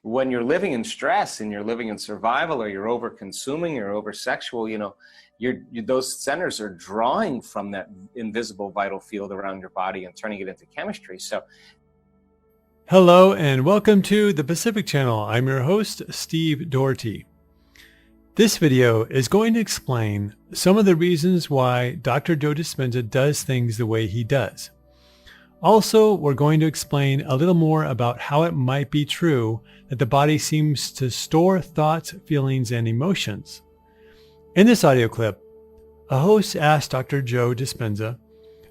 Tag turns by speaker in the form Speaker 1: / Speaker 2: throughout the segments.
Speaker 1: when you're living in stress and you're living in survival, or you're over consuming or over sexual, those centers are drawing from that invisible vital field around your body and turning it into chemistry. So
Speaker 2: hello and welcome to the Pacific Channel. I'm your host, Steve Doherty. This video is going to explain some of the reasons why Dr. Joe Dispenza does things the way he does. Also, we're going to explain a little more about how it might be true that the body seems to store thoughts, feelings, and emotions. In this audio clip, a host asked Dr. Joe Dispenza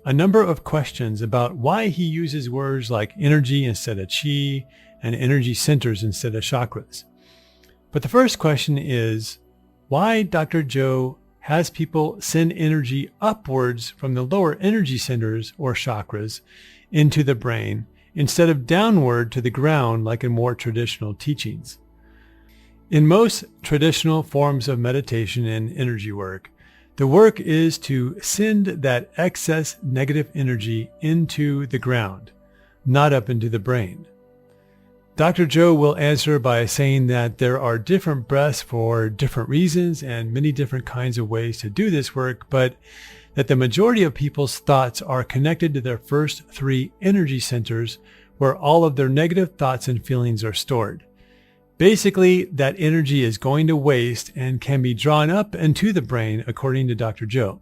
Speaker 2: a number of questions about why he uses words like energy instead of chi and energy centers instead of chakras. But the first question is why Dr. Joe has people send energy upwards from the lower energy centers or chakras into the brain instead of downward to the ground like in more traditional teachings. In most traditional forms of meditation and energy work, the work is to send that excess negative energy into the ground, not up into the brain. Dr. Joe will answer by saying that there are different breaths for different reasons and many different kinds of ways to do this work, but that the majority of people's thoughts are connected to their first three energy centers where all of their negative thoughts and feelings are stored. Basically, that energy is going to waste and can be drawn up into the brain, according to Dr. Joe.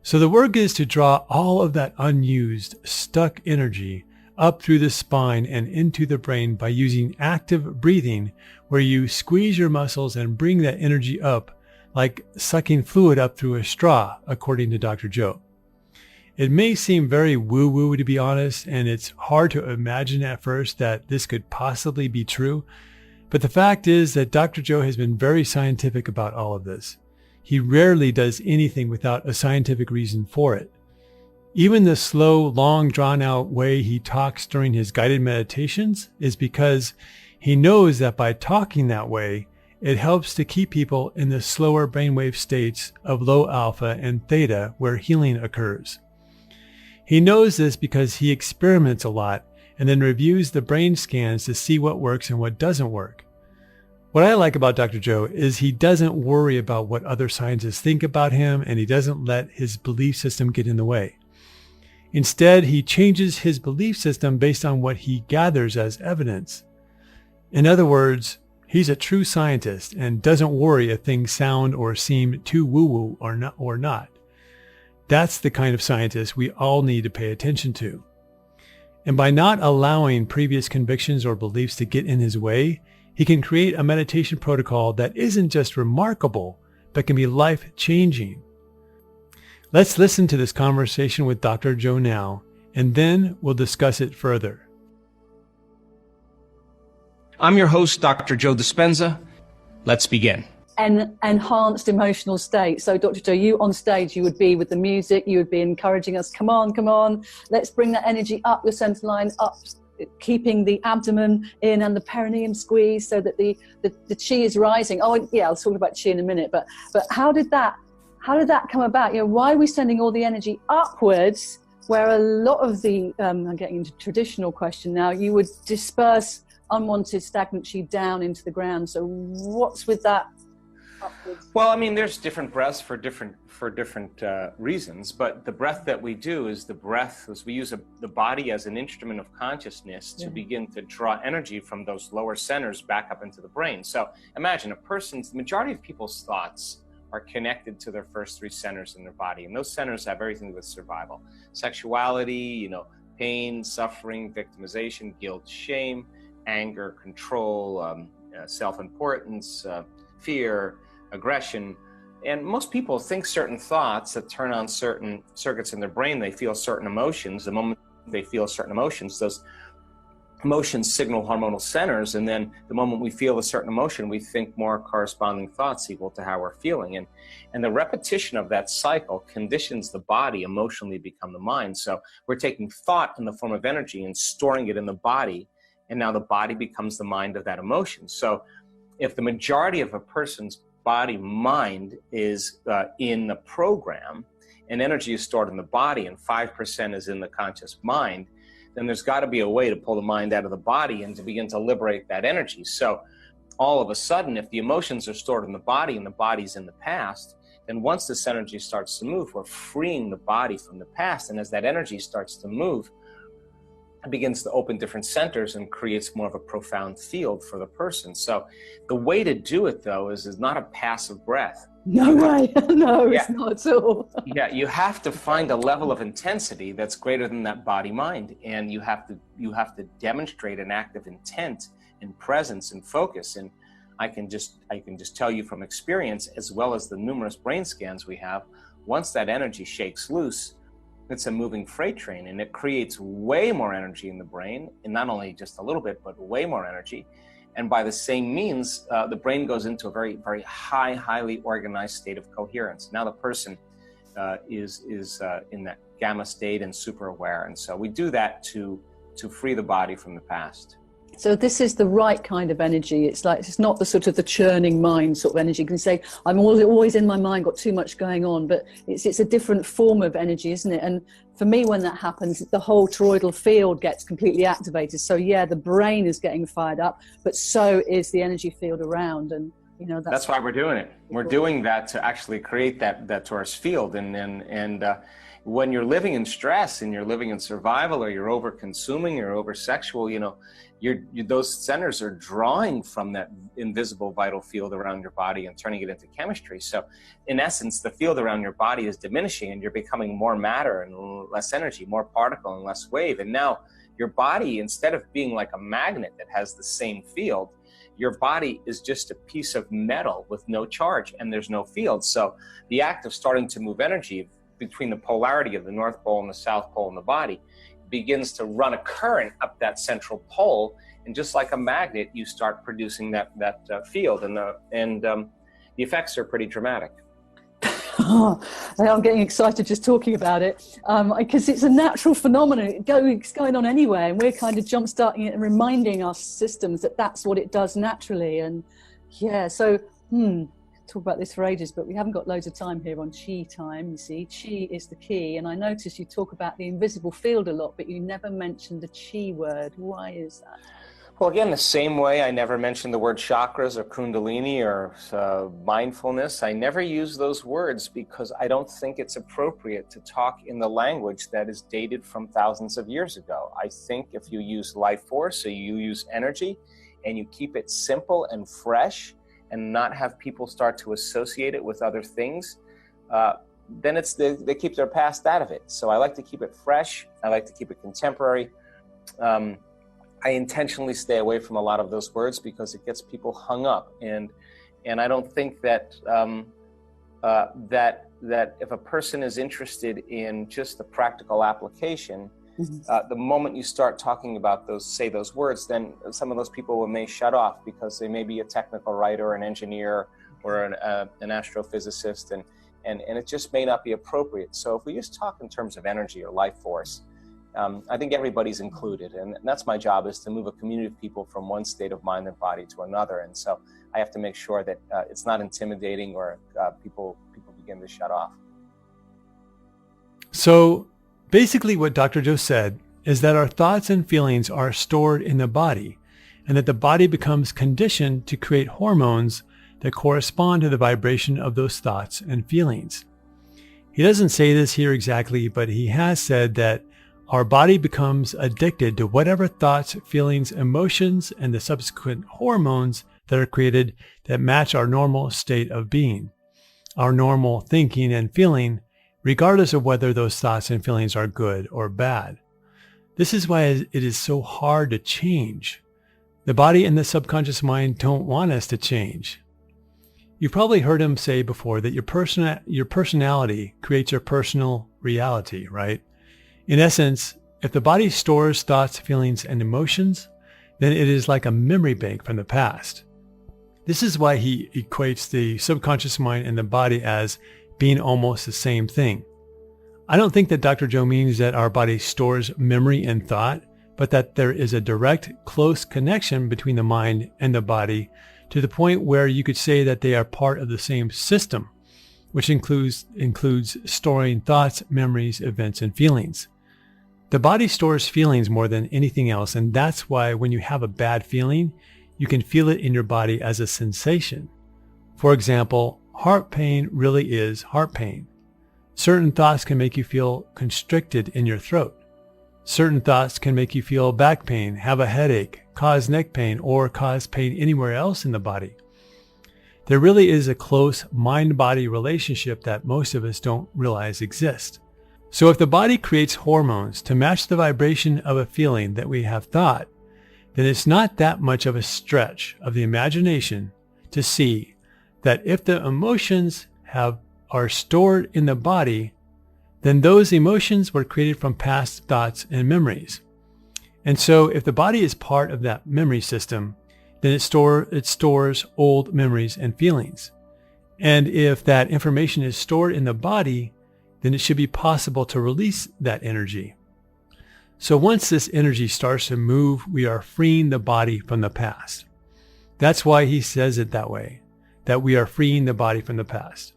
Speaker 2: So the work is to draw all of that unused, stuck energy up through the spine and into the brain by using active breathing, where you squeeze your muscles and bring that energy up like sucking fluid up through a straw, according to Dr. Joe. It may seem very woo-woo, to be honest, and it's hard to imagine at first that this could possibly be true. But the fact is that Dr. Joe has been very scientific about all of this. He rarely does anything without a scientific reason for it. Even the slow, long, drawn-out way he talks during his guided meditations is because he knows that by talking that way, it helps to keep people in the slower brainwave states of low alpha and theta where healing occurs. He knows this because he experiments a lot and then reviews the brain scans to see what works and what doesn't work. What I like about Dr. Joe is he doesn't worry about what other scientists think about him, and he doesn't let his belief system get in the way. Instead, he changes his belief system based on what he gathers as evidence. In other words, he's a true scientist and doesn't worry if things sound or seem too woo-woo or not. That's the kind of scientist we all need to pay attention to. And by not allowing previous convictions or beliefs to get in his way, he can create a meditation protocol that isn't just remarkable, but can be life-changing. Let's listen to this conversation with Dr. Joe now, and then we'll discuss it further.
Speaker 1: I'm your host, Dr. Joe Dispenza. Let's begin.
Speaker 3: An enhanced emotional state. So Dr. Joe, you on stage, you would be with the music, you would be encouraging us, come on, let's bring that energy up your center line, up, keeping the abdomen in and the perineum squeezed so that the chi is rising. Oh yeah, I'll talk about chi in a minute, but how did that come about? Why are we sending all the energy upwards where a lot of the, I'm getting into traditional question now, you would disperse unwanted stagnant chi down into the ground. So what's with that upwards?
Speaker 1: Well, I mean, there's different breaths for different reasons, but the breath that we do is the breath, as we use the body as an instrument of consciousness to begin to draw energy from those lower centers back up into the brain. So imagine the majority of people's thoughts are connected to their first three centers in their body, and those centers have everything to do with survival, sexuality, pain, suffering, victimization, guilt, shame, anger, control, self-importance, fear, aggression. And most people think certain thoughts that turn on certain circuits in their brain. They feel certain emotions. The moment they feel certain emotions, those emotions signal hormonal centers. And then the moment we feel a certain emotion, we think more corresponding thoughts equal to how we're feeling. And the repetition of that cycle conditions the body emotionally become the mind. So we're taking thought in the form of energy and storing it in the body. And now the body becomes the mind of that emotion. So if the majority of a person's body mind is in the program, and energy is stored in the body, and 5% is in the conscious mind, And there's got to be a way to pull the mind out of the body and to begin to liberate that energy. So all of a sudden, if the emotions are stored in the body and the body's in the past, then once this energy starts to move, we're freeing the body from the past. And as that energy starts to move, it begins to open different centers and creates more of a profound field for the person. So the way to do it, though, is not a passive breath.
Speaker 3: No way. No, it's not at all.
Speaker 1: Yeah, you have to find a level of intensity that's greater than that body mind. And you have to demonstrate an active intent and presence and focus. And I can just tell you from experience, as well as the numerous brain scans we have, once that energy shakes loose, it's a moving freight train, and it creates way more energy in the brain, and not only just a little bit, but way more energy. And by the same means, the brain goes into a very, very highly organized state of coherence. Now the person is in that gamma state and super aware. And so we do that to free the body from the past.
Speaker 3: So this is the right kind of energy. It's like, it's not the sort of the churning mind sort of energy. You can say, I'm always in my mind, got too much going on, but it's a different form of energy, isn't it? And for me, when that happens, the whole toroidal field gets completely activated. So yeah, the brain is getting fired up, but so is the energy field around. And you know,
Speaker 1: that's why we're doing it. We're doing that to actually create that torus field. And when you're living in stress and you're living in survival, or you're over consuming or over sexual, you know, those centers are drawing from that invisible vital field around your body and turning it into chemistry. So in essence, the field around your body is diminishing, and you're becoming more matter and less energy, more particle and less wave. And now your body, instead of being like a magnet that has the same field, your body is just a piece of metal with no charge, and there's no field. So the act of starting to move energy between the polarity of the North Pole and the South Pole in the body begins to run a current up that central pole, and just like a magnet, you start producing that field, and the effects are pretty dramatic.
Speaker 3: Oh, I'm getting excited just talking about it, because it's a natural phenomenon. It's going on anywhere, and we're kind of jump-starting it and reminding our systems that that's what it does naturally. And yeah, so talk about this for ages, but we haven't got loads of time here on chi time. You see, chi is the key, and I notice you talk about the invisible field a lot, but you never mentioned the chi word. Why is that?
Speaker 1: Well, again, the same way I never mentioned the word chakras or kundalini or mindfulness. I never use those words because I don't think it's appropriate to talk in the language that is dated from thousands of years ago. I think if you use life force, or you use energy, and you keep it simple and fresh, and not have people start to associate it with other things, then they keep their past out of it. So I like to keep it fresh. I like to keep it contemporary. I intentionally stay away from a lot of those words because it gets people hung up. And I don't think that that if a person is interested in just the practical application, the moment you start talking about those words, then some of those people may shut off because they may be a technical writer, or an engineer, or an astrophysicist, and it just may not be appropriate. So if we just talk in terms of energy or life force, I think everybody's included, and that's my job, is to move a community of people from one state of mind and body to another. And so I have to make sure that it's not intimidating, or people begin to shut off.
Speaker 2: So basically what Dr. Joe said is that our thoughts and feelings are stored in the body, and that the body becomes conditioned to create hormones that correspond to the vibration of those thoughts and feelings. He doesn't say this here exactly, but he has said that our body becomes addicted to whatever thoughts, feelings, emotions, and the subsequent hormones that are created that match our normal state of being, our normal thinking and feeling, regardless of whether those thoughts and feelings are good or bad. This is why it is so hard to change. The body and the subconscious mind don't want us to change. You've probably heard him say before that your personality creates your personal reality, right? In essence, if the body stores thoughts, feelings, and emotions, then it is like a memory bank from the past. This is why he equates the subconscious mind and the body as being almost the same thing. I don't think that Dr. Joe means that our body stores memory and thought, but that there is a direct, close connection between the mind and the body, to the point where you could say that they are part of the same system, which includes storing thoughts, memories, events, and feelings. The body stores feelings more than anything else, and that's why when you have a bad feeling, you can feel it in your body as a sensation. For example, heart pain really is heart pain. Certain thoughts can make you feel constricted in your throat. Certain thoughts can make you feel back pain, have a headache, cause neck pain, or cause pain anywhere else in the body. There really is a close mind-body relationship that most of us don't realize exists. So if the body creates hormones to match the vibration of a feeling that we have thought, then it's not that much of a stretch of the imagination to see that if the emotions are stored in the body, then those emotions were created from past thoughts and memories. And so if the body is part of that memory system, then it stores old memories and feelings. And if that information is stored in the body, then it should be possible to release that energy. So once this energy starts to move, we are freeing the body from the past. That's why he says it that way, that we are freeing the body from the past.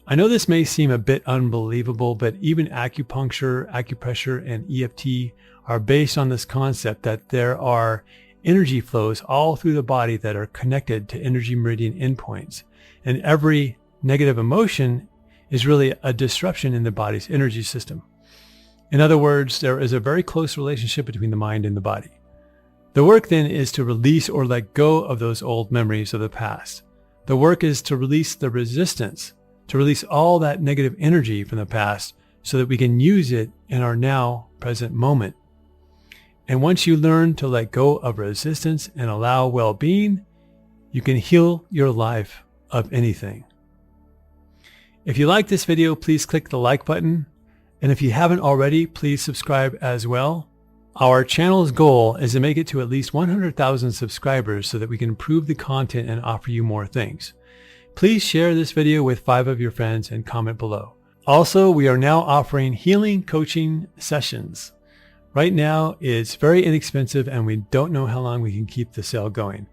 Speaker 2: I know this may seem a bit unbelievable, but even acupuncture, acupressure, and EFT are based on this concept that there are energy flows all through the body that are connected to energy meridian endpoints. And every negative emotion is really a disruption in the body's energy system. In other words, there is a very close relationship between the mind and the body. The work then is to release or let go of those old memories of the past. The work is to release the resistance, to release all that negative energy from the past so that we can use it in our now present moment. And once you learn to let go of resistance and allow well-being, you can heal your life of anything. If you like this video, please click the like button. And if you haven't already, please subscribe as well. Our channel's goal is to make it to at least 100,000 subscribers so that we can improve the content and offer you more things. Please share this video with 5 of your friends and comment below. Also, we are now offering healing coaching sessions. Right now, it's very inexpensive and we don't know how long we can keep the sale going.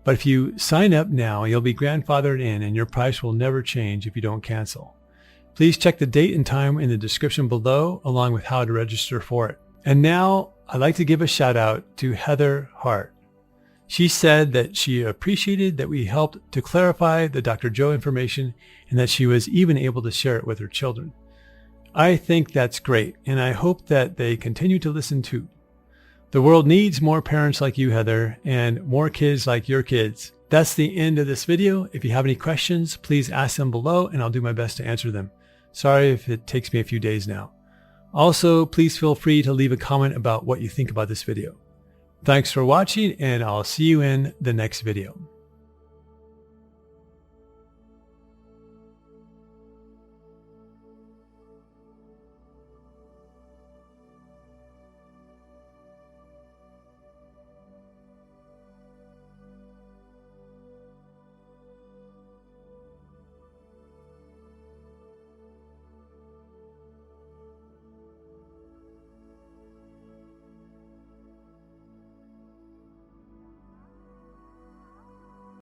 Speaker 2: But if you sign up now, you'll be grandfathered in and your price will never change if you don't cancel. Please check the date and time in the description below, along with how to register for it. And now, I'd like to give a shout out to Heather Hart. She said that she appreciated that we helped to clarify the Dr. Joe information and that she was even able to share it with her children. I think that's great, and I hope that they continue to listen too. The world needs more parents like you, Heather, and more kids like your kids. That's the end of this video. If you have any questions, please ask them below and I'll do my best to answer them. Sorry if it takes me a few days now. Also, please feel free to leave a comment about what you think about this video. Thanks for watching, and I'll see you in the next video.